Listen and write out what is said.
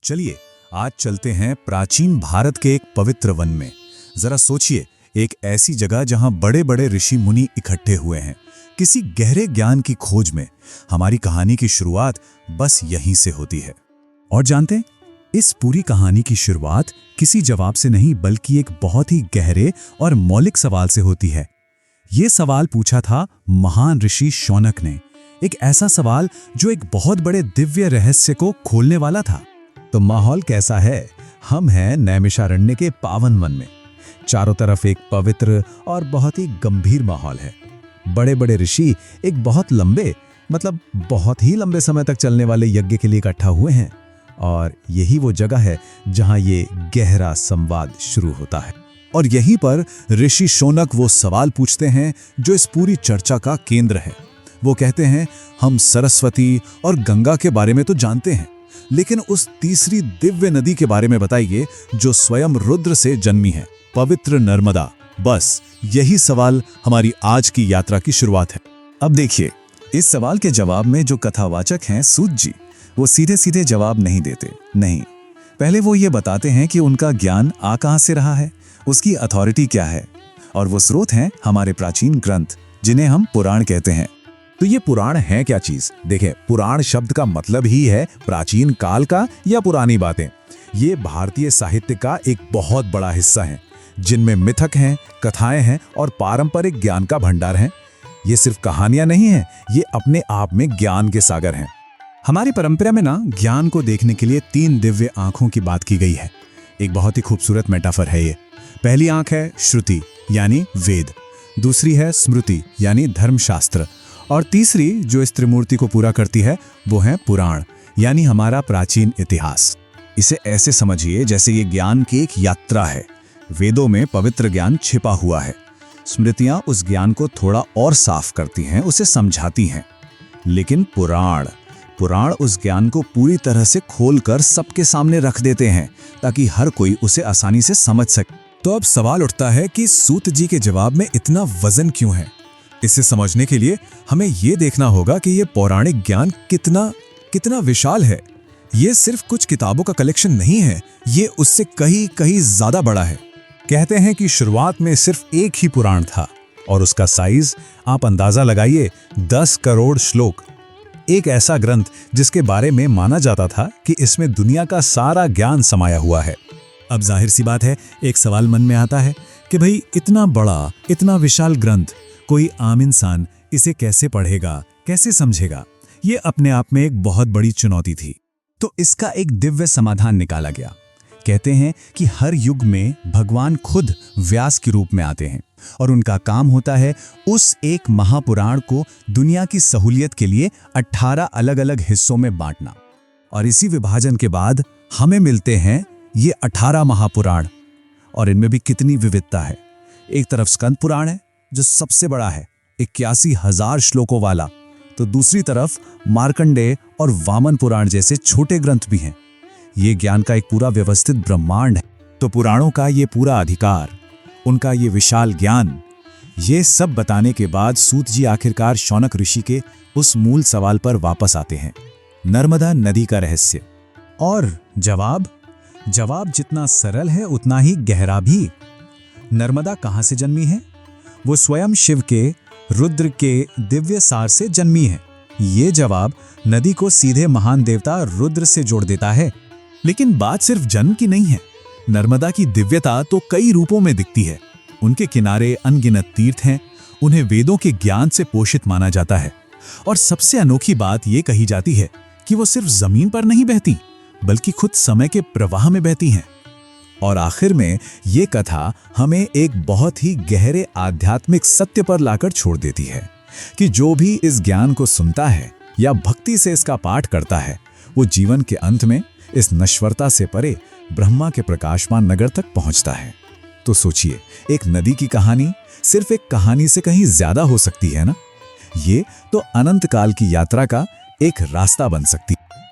चलिए आज चलते हैं प्राचीन भारत के एक पवित्र वन में। जरा सोचिए, एक ऐसी जगह जहां बड़े बड़े ऋषि मुनि इकट्ठे हुए हैं किसी गहरे ज्ञान की खोज में। हमारी कहानी की शुरुआत बस यहीं से होती है। और जानते हैं, इस पूरी कहानी की शुरुआत किसी जवाब से नहीं बल्कि एक बहुत ही गहरे और मौलिक सवाल से होती है। ये सवाल पूछा था महान ऋषि शौनक ने, एक ऐसा सवाल जो एक बहुत बड़े दिव्य रहस्य को खोलने वाला था। तो माहौल कैसा है? हम हैं नैमिषारण्य के पावन वन में। चारों तरफ एक पवित्र और बहुत ही गंभीर माहौल है। बड़े बड़े ऋषि एक बहुत ही लंबे समय तक चलने वाले यज्ञ के लिए इकट्ठा हुए हैं। और यही वो जगह है जहां ये गहरा संवाद शुरू होता है। और यहीं पर ऋषि शौनक वो सवाल पूछते हैं जो इस पूरी चर्चा का केंद्र है। वो कहते हैं, हम सरस्वती और गंगा के बारे में तो जानते हैं, लेकिन उस तीसरी दिव्य नदी के बारे में बताइए जो स्वयं रुद्र से जन्मी है, पवित्र नर्मदा। बस यही सवाल हमारी आज की यात्रा की शुरुआत है। अब देखिए, इस सवाल के जवाब में जो कथावाचक हैं सूत जी, वो सीधे सीधे जवाब नहीं देते। नहीं, पहले वो ये बताते हैं कि उनका ज्ञान आ कहां से रहा है, उसकी अथॉरिटी क्या है। और वो स्रोत हैं हमारे प्राचीन ग्रंथ, जिन्हें हम पुराण कहते हैं। तो ये पुराण है क्या चीज? देखें, पुराण शब्द का मतलब ही है प्राचीन काल का या पुरानी बातें। ये भारतीय साहित्य का एक बहुत बड़ा हिस्सा है, जिनमें मिथक हैं, कथाएं हैं और पारंपरिक ज्ञान का भंडार है। ये सिर्फ कहानियां नहीं हैं, ये अपने आप में ज्ञान के सागर हैं। हमारी परंपरा में ज्ञान को देखने के लिए 3 दिव्य आंखों की बात की गई है। एक बहुत ही खूबसूरत मेटाफर है ये। पहली आंख है श्रुति यानी वेद, दूसरी है स्मृति यानी धर्मशास्त्र, और तीसरी जो इस त्रिमूर्ति को पूरा करती है वो है पुराण यानी हमारा प्राचीन इतिहास। इसे ऐसे समझिए जैसे ये ज्ञान की एक यात्रा है। वेदों में पवित्र ज्ञान छिपा हुआ है, स्मृतियां उस ज्ञान को थोड़ा और साफ करती हैं, उसे समझाती हैं। लेकिन पुराण उस ज्ञान को पूरी तरह से खोलकर सबके सामने रख देते हैं ताकि हर कोई उसे आसानी से समझ सके। तो अब सवाल उठता है कि सूत जी के जवाब में इतना वजन क्यों है? इसे समझने के लिए हमें ये देखना होगा कि ये पौराणिक ज्ञान कितना विशाल है। ये सिर्फ कुछ किताबों का कलेक्शन नहीं है, ये उससे कहीं ज्यादा बड़ा है। कहते हैं कि शुरुआत में सिर्फ एक ही पुराण था और उसका साइज आप अंदाजा लगाइए, 10 करोड़ श्लोक। एक ऐसा ग्रंथ जिसके बारे में माना जाता था कि इसमें दुनिया का सारा ज्ञान समाया हुआ है। अब जाहिर सी बात है, एक सवाल मन में आता है कि भाई इतना बड़ा, इतना विशाल ग्रंथ कोई आम इंसान इसे कैसे पढ़ेगा, कैसे समझेगा? ये अपने आप में एक बहुत बड़ी चुनौती थी। तो इसका एक दिव्य समाधान निकाला गया। कहते हैं कि हर युग में भगवान खुद व्यास के रूप में आते हैं और उनका काम होता है उस एक महापुराण को दुनिया की सहूलियत के लिए 18 अलग अलग हिस्सों में बांटना। और इसी विभाजन के बाद हमें मिलते हैं ये 18 महापुराण। और इनमें भी कितनी विविधता है। एक तरफ स्कंद पुराण है जो सबसे बड़ा है, 81,000 श्लोकों वाला। तो दूसरी तरफ मार्कंडेय और वामन पुराण जैसे छोटे ग्रंथ भी हैं। ये ज्ञान का एक पूरा व्यवस्थित ब्रह्मांड है। तो पुराणों का ये पूरा अधिकार, उनका ये विशाल ज्ञान, ये सब बताने के बाद सूत जी आखिरकार शौनक ऋषि के उस मूल सवाल पर वापस आते हैं, नर्मदा नदी का रहस्य। और जवाब जितना सरल है उतना ही गहरा भी। नर्मदा कहां से जन्मी है? वो स्वयं शिव के, रुद्र के दिव्य सार से जन्मी है। ये जवाब नदी को सीधे महान देवता रुद्र से जोड़ देता है। लेकिन बात सिर्फ जन्म की नहीं है। नर्मदा की दिव्यता तो कई रूपों में दिखती है। उनके किनारे अनगिनत तीर्थ हैं, उन्हें वेदों के ज्ञान से पोषित माना जाता है। और सबसे अनोखी बात ये कही जाती है कि वो सिर्फ जमीन पर नहीं बहती, बल्कि खुद समय के प्रवाह में बहती हैं। और आखिर में ये कथा हमें एक बहुत ही गहरे आध्यात्मिक सत्य पर लाकर छोड़ देती है कि जो भी इस ज्ञान को सुनता है या भक्ति से इसका पाठ करता है, वो जीवन के अंत में इस नश्वरता से परे ब्रह्मा के प्रकाशमान नगर तक पहुंचता है। तो सोचिए, एक नदी की कहानी सिर्फ एक कहानी से कहीं ज्यादा हो सकती है ना? ये तो अनंत काल की यात्रा का एक रास्ता बन सकती है।